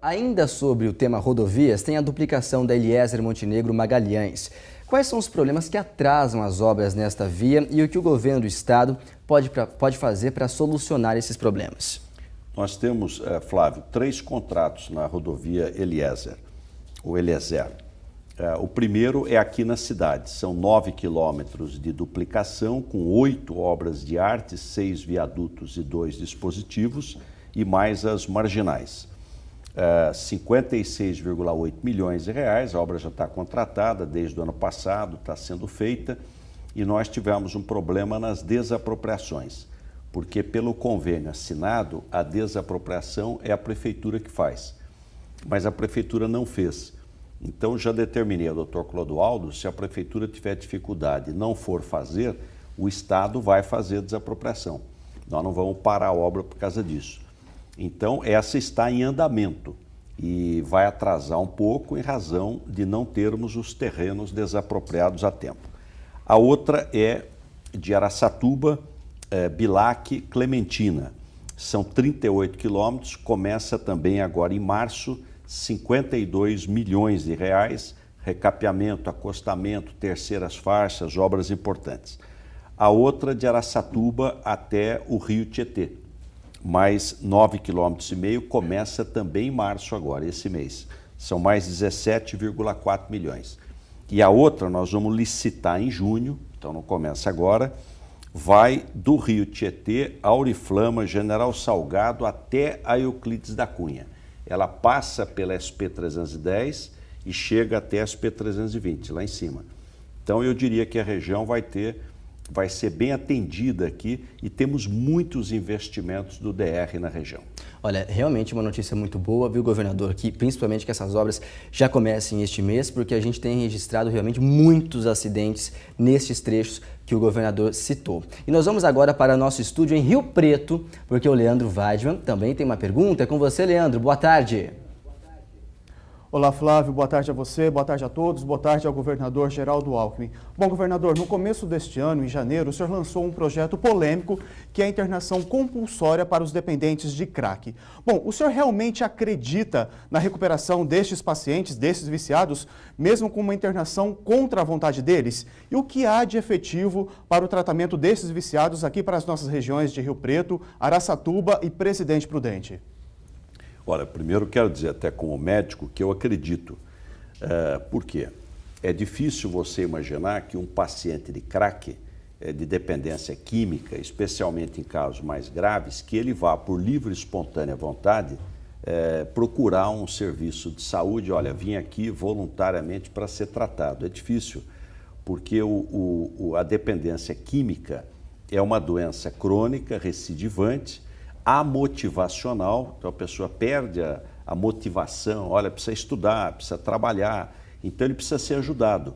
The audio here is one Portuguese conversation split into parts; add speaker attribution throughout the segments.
Speaker 1: Ainda sobre o tema rodovias, tem a duplicação da Eliezer Montenegro Magalhães. Quais são os problemas que atrasam as obras nesta via e o que o governo do estado pode fazer para solucionar esses problemas?
Speaker 2: Nós temos, Flávio, 3 contratos na rodovia Eliezer. O primeiro é aqui na cidade, são 9 quilômetros de duplicação com 8 obras de arte, 6 viadutos e 2 dispositivos e mais as marginais. 56,8 milhões de reais, a obra já está contratada desde o ano passado, está sendo feita e nós tivemos um problema nas desapropriações, porque pelo convênio assinado, a desapropriação é a prefeitura que faz, mas a prefeitura não fez. Então já determinei ao Dr. Clodoaldo, se a prefeitura tiver dificuldade e não for fazer, o Estado vai fazer a desapropriação. Nós não vamos parar a obra por causa disso. Então, essa está em andamento e vai atrasar um pouco em razão de não termos os terrenos desapropriados a tempo. A outra é de Araçatuba, Bilac, Clementina. São 38 quilômetros, começa também agora em março, 52 milhões de reais, recapeamento, acostamento, terceiras faixas, obras importantes. A outra de Araçatuba até o Rio Tietê. Mais 9,5 km, começa também em março agora, esse mês. São mais 17,4 milhões. E a outra nós vamos licitar em junho, então não começa agora, vai do Rio Tietê, Auriflama, General Salgado até a Euclides da Cunha. Ela passa pela SP-310 e chega até a SP-320, lá em cima. Então eu diria que a região vai ser bem atendida aqui e temos muitos investimentos do DR na região.
Speaker 1: Olha, realmente uma notícia muito boa, viu, governador, que principalmente que essas obras já comecem este mês, porque a gente tem registrado realmente muitos acidentes nestes trechos que o governador citou. E nós vamos agora para nosso estúdio em Rio Preto, porque o Leandro Weidman também tem uma pergunta. É com você, Leandro. Boa tarde.
Speaker 3: Olá, Flávio, boa tarde a você, boa tarde a todos, boa tarde ao governador Geraldo Alckmin. Bom, governador, no começo deste ano, em janeiro, o senhor lançou um projeto polêmico que é a internação compulsória para os dependentes de crack. Bom, o senhor realmente acredita na recuperação destes pacientes, desses viciados, mesmo com uma internação contra a vontade deles? E o que há de efetivo para o tratamento desses viciados aqui para as nossas regiões de Rio Preto, Araçatuba e Presidente Prudente?
Speaker 2: Olha, primeiro quero dizer até como médico que eu acredito. Por quê? É difícil você imaginar que um paciente de crack, de dependência química, especialmente em casos mais graves, que ele vá por livre e espontânea vontade procurar um serviço de saúde, olha, vim aqui voluntariamente para ser tratado. É difícil, porque a dependência química é uma doença crônica, recidivante, amotivacional, então a pessoa perde a motivação, olha, precisa estudar, precisa trabalhar, então ele precisa ser ajudado.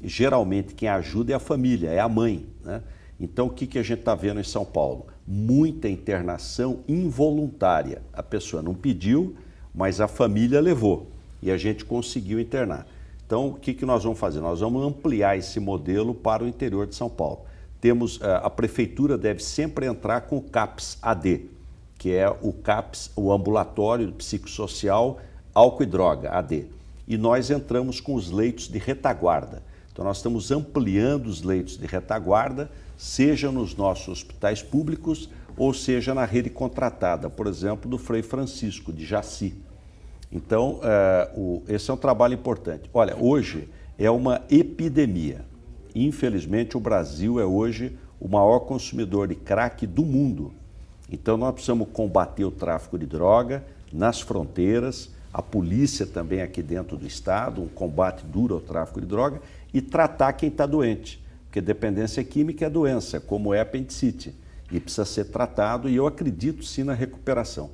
Speaker 2: E, geralmente quem ajuda é a família, é a mãe, né? Então o que a gente está vendo em São Paulo? Muita internação involuntária, a pessoa não pediu, mas a família levou e a gente conseguiu internar. Então o que nós vamos fazer? Nós vamos ampliar esse modelo para o interior de São Paulo. A prefeitura deve sempre entrar com o CAPS-AD, que é o CAPS, o Ambulatório Psicossocial Álcool e Droga, AD. E nós entramos com os leitos de retaguarda. Então nós estamos ampliando os leitos de retaguarda, seja nos nossos hospitais públicos ou seja na rede contratada, por exemplo, do Frei Francisco, de Jaci. Então, esse é um trabalho importante. Olha, hoje é uma epidemia. Infelizmente, o Brasil é hoje o maior consumidor de crack do mundo. Então, nós precisamos combater o tráfico de droga nas fronteiras, a polícia também aqui dentro do estado, um combate duro ao tráfico de droga e tratar quem está doente, porque dependência química é doença, como é a apendicite, e precisa ser tratado e eu acredito sim na recuperação.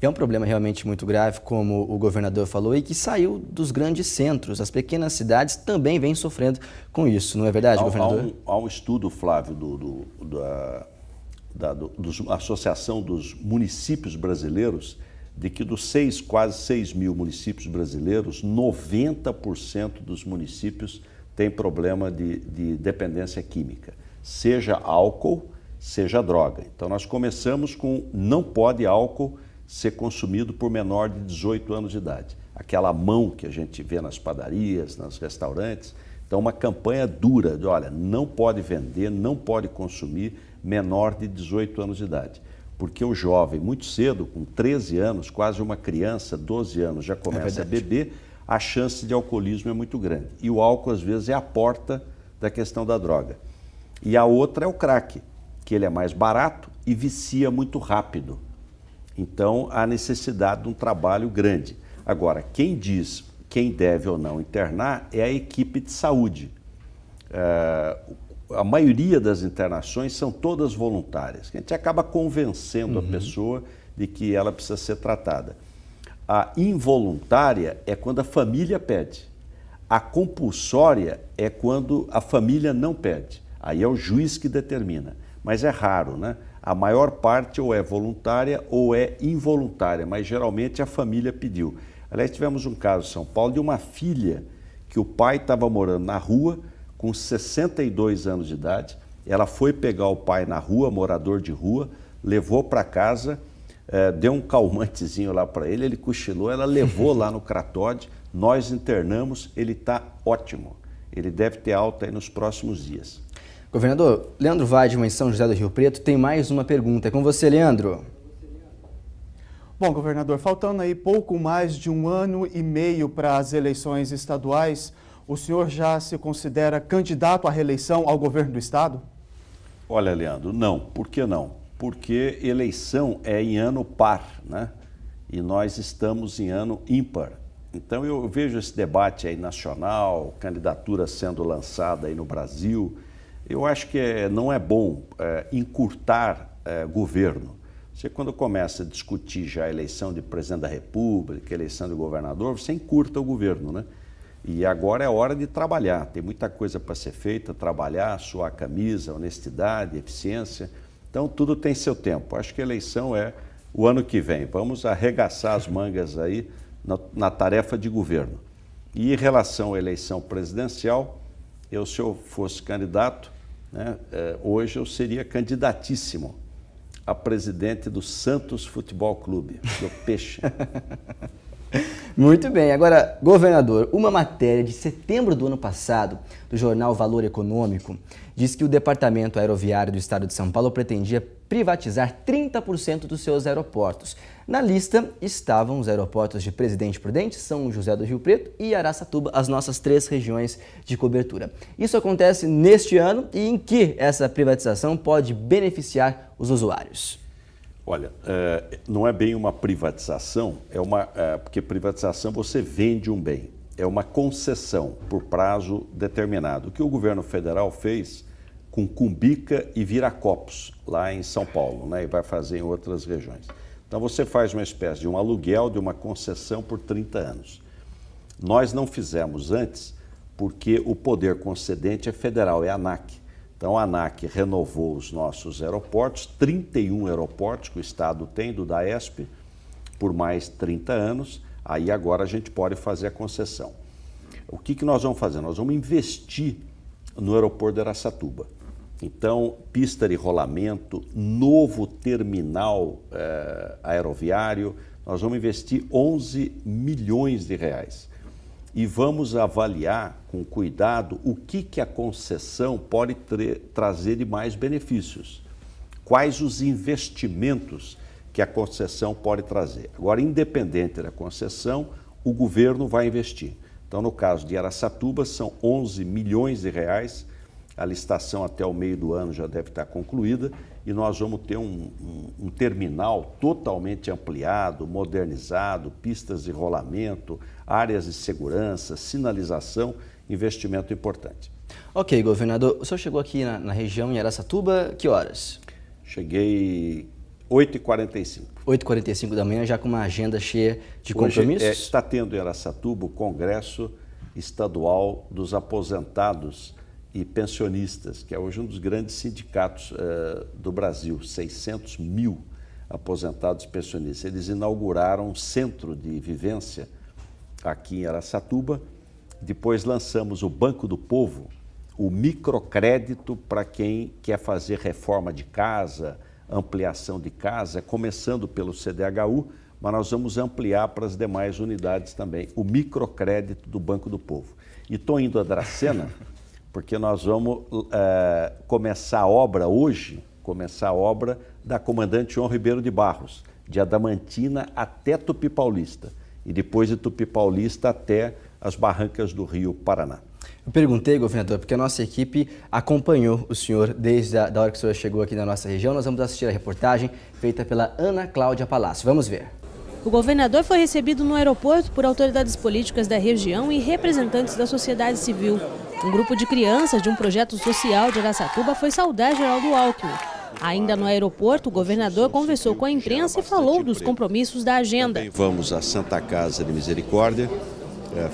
Speaker 1: É um problema realmente muito grave, como o governador falou, e que saiu dos grandes centros. As pequenas cidades também vêm sofrendo com isso, não é verdade, governador?
Speaker 2: Há um estudo, Flávio, da Associação dos Municípios Brasileiros, de que dos quase 6 mil municípios brasileiros, 90% dos municípios têm problema de dependência química, seja álcool, seja droga. Então nós começamos com não pode álcool, ser consumido por menor de 18 anos de idade. Aquela mão que a gente vê nas padarias, nos restaurantes. Então, uma campanha dura de, olha, não pode vender, não pode consumir menor de 18 anos de idade. Porque o jovem, muito cedo, com 13 anos, quase uma criança, 12 anos, já começa a beber, a chance de alcoolismo é muito grande. E o álcool, às vezes, é a porta da questão da droga. E a outra é o crack, que ele é mais barato e vicia muito rápido. Então, há necessidade de um trabalho grande. Agora, quem diz quem deve ou não internar é a equipe de saúde. A maioria das internações são todas voluntárias. A gente acaba convencendo a pessoa de que ela precisa ser tratada. A involuntária é quando a família pede. A compulsória é quando a família não pede. Aí é o juiz que determina. Mas é raro, né? A maior parte ou é voluntária ou é involuntária, mas geralmente a família pediu. Aliás, tivemos um caso em São Paulo de uma filha que o pai estava morando na rua com 62 anos de idade. Ela foi pegar o pai na rua, morador de rua, levou para casa, deu um calmantezinho lá para ele, ele cochilou, ela levou lá no Cratóide, nós internamos, ele está ótimo. Ele deve ter alta aí nos próximos dias.
Speaker 1: Governador, Leandro Weidmann, em São José do Rio Preto, tem mais uma pergunta. É com você, Leandro.
Speaker 3: Bom, governador, faltando aí pouco mais de 1 ano e meio para as eleições estaduais, o senhor já se considera candidato à reeleição ao governo do estado?
Speaker 2: Olha, Leandro, não. Por que não? Porque eleição é em ano par, né? E nós estamos em ano ímpar. Então eu vejo esse debate aí nacional, candidatura sendo lançada aí no Brasil. Eu acho que não é bom encurtar governo. Você, quando começa a discutir já a eleição de presidente da República, eleição de governador, você encurta o governo, né? E agora é hora de trabalhar. Tem muita coisa para ser feita, trabalhar, suar a camisa, honestidade, eficiência. Então, tudo tem seu tempo. Acho que a eleição é o ano que vem. Vamos arregaçar as mangas aí na tarefa de governo. E em relação à eleição presidencial, se eu fosse candidato, né, hoje eu seria candidatíssimo a presidente do Santos Futebol Clube, do Peixe.
Speaker 1: Muito bem. Agora, governador, uma matéria de setembro do ano passado, do jornal Valor Econômico, diz que o Departamento Aeroviário do Estado de São Paulo pretendia privatizar 30% dos seus aeroportos. Na lista estavam os aeroportos de Presidente Prudente, São José do Rio Preto e Araçatuba, as nossas 3 regiões de cobertura. Isso acontece neste ano e em que essa privatização pode beneficiar os usuários?
Speaker 2: Olha, não é bem uma privatização, porque privatização você vende um bem, é uma concessão por prazo determinado. O que o governo federal fez com Cumbica e Viracopos, lá em São Paulo, né, e vai fazer em outras regiões. Então você faz uma espécie de um aluguel, de uma concessão por 30 anos. Nós não fizemos antes porque o poder concedente é federal, é a ANAC. Então a ANAC renovou os nossos aeroportos, 31 aeroportos que o Estado tem do DAESP, por mais 30 anos, aí agora a gente pode fazer a concessão. O que nós vamos fazer? Nós vamos investir no aeroporto de Araçatuba. Então, pista de rolamento, novo terminal aeroviário, nós vamos investir 11 milhões de reais. E vamos avaliar com cuidado o que a concessão pode trazer de mais benefícios. Quais os investimentos que a concessão pode trazer. Agora, independente da concessão, o governo vai investir. Então, no caso de Araçatuba, são 11 milhões de reais. A licitação até o meio do ano já deve estar concluída e nós vamos ter um terminal totalmente ampliado, modernizado, pistas de rolamento, áreas de segurança, sinalização, investimento importante.
Speaker 1: Ok, governador. O senhor chegou aqui na região em Araçatuba, que horas?
Speaker 2: Cheguei 8h45.
Speaker 1: 8h45 da manhã, já com uma agenda cheia de compromissos?
Speaker 2: Hoje está tendo em Araçatuba o Congresso Estadual dos Aposentados e Pensionistas, que é hoje um dos grandes sindicatos do Brasil, 600 mil aposentados e pensionistas. Eles inauguraram um centro de vivência aqui em Araçatuba, depois lançamos o Banco do Povo, o microcrédito para quem quer fazer reforma de casa, ampliação de casa, começando pelo CDHU, mas nós vamos ampliar para as demais unidades também o microcrédito do Banco do Povo. E estou indo a Dracena porque nós vamos começar a obra hoje, da Comandante João Ribeiro de Barros, de Adamantina até Tupi Paulista, e depois de Tupi Paulista até as barrancas do Rio Paraná.
Speaker 1: Eu perguntei, governador, porque a nossa equipe acompanhou o senhor desde a hora que o senhor chegou aqui na nossa região. Nós vamos assistir a reportagem feita pela Ana Cláudia Palácio. Vamos ver.
Speaker 4: O governador foi recebido no aeroporto por autoridades políticas da região e representantes da sociedade civil. Um grupo de crianças de um projeto social de Araçatuba foi saudar Geraldo Alckmin. Ainda no aeroporto, o governador conversou com a imprensa e falou dos compromissos da agenda.
Speaker 2: Também vamos à Santa Casa de Misericórdia,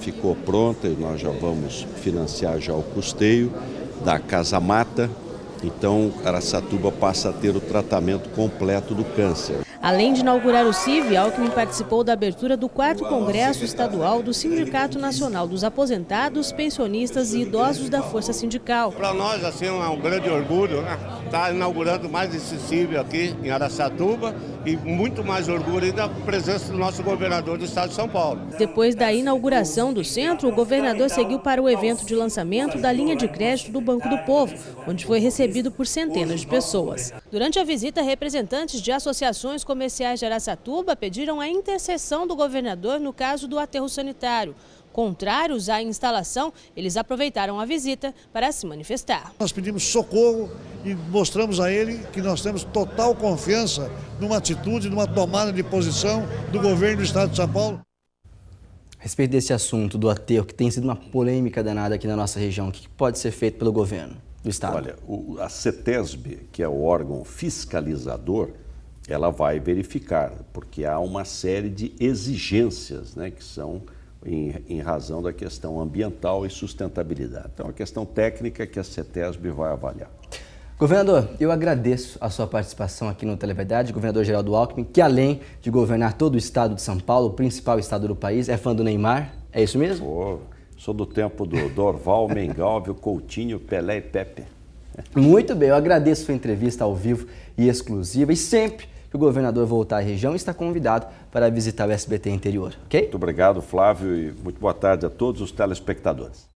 Speaker 2: ficou pronta e nós já vamos financiar já o custeio da Casa Mata. Então, Araçatuba passa a ter o tratamento completo do câncer.
Speaker 4: Além de inaugurar o CIV, Alckmin participou da abertura do 4º Congresso Estadual do Sindicato Nacional dos Aposentados, Pensionistas e Idosos da Força Sindical.
Speaker 5: Para nós, assim, é um grande orgulho, né? Estar inaugurando mais esse CIV aqui em Araçatuba e muito mais orgulho ainda a presença do nosso governador do estado de São Paulo.
Speaker 4: Depois da inauguração do centro, o governador seguiu para o evento de lançamento da linha de crédito do Banco do Povo, onde foi recebido por centenas de pessoas. Durante a visita, representantes de associações comerciais de Araçatuba pediram a intercessão do governador no caso do aterro sanitário. Contrários à instalação, eles aproveitaram a visita para se manifestar.
Speaker 6: Nós pedimos socorro e mostramos a ele que nós temos total confiança numa atitude, numa tomada de posição do governo do estado de São Paulo.
Speaker 1: A respeito desse assunto do aterro, que tem sido uma polêmica danada aqui na nossa região, o que pode ser feito pelo governo do estado?
Speaker 2: Olha, a CETESB, que é o órgão fiscalizador, ela vai verificar, porque há uma série de exigências, né, que são em razão da questão ambiental e sustentabilidade. Então, é uma questão técnica que a CETESB vai avaliar.
Speaker 1: Governador, eu agradeço a sua participação aqui no Televerdade, governador Geraldo Alckmin, que além de governar todo o estado de São Paulo, o principal estado do país, é fã do Neymar, é isso mesmo?
Speaker 2: Sou do tempo do Dorval, Mengalvio, Coutinho, Pelé e Pepe.
Speaker 1: Muito bem, eu agradeço a sua entrevista ao vivo e exclusiva, e sempre que o governador voltar à região, está convidado para visitar o SBT Interior, ok?
Speaker 2: Muito obrigado, Flávio, e muito boa tarde a todos os telespectadores.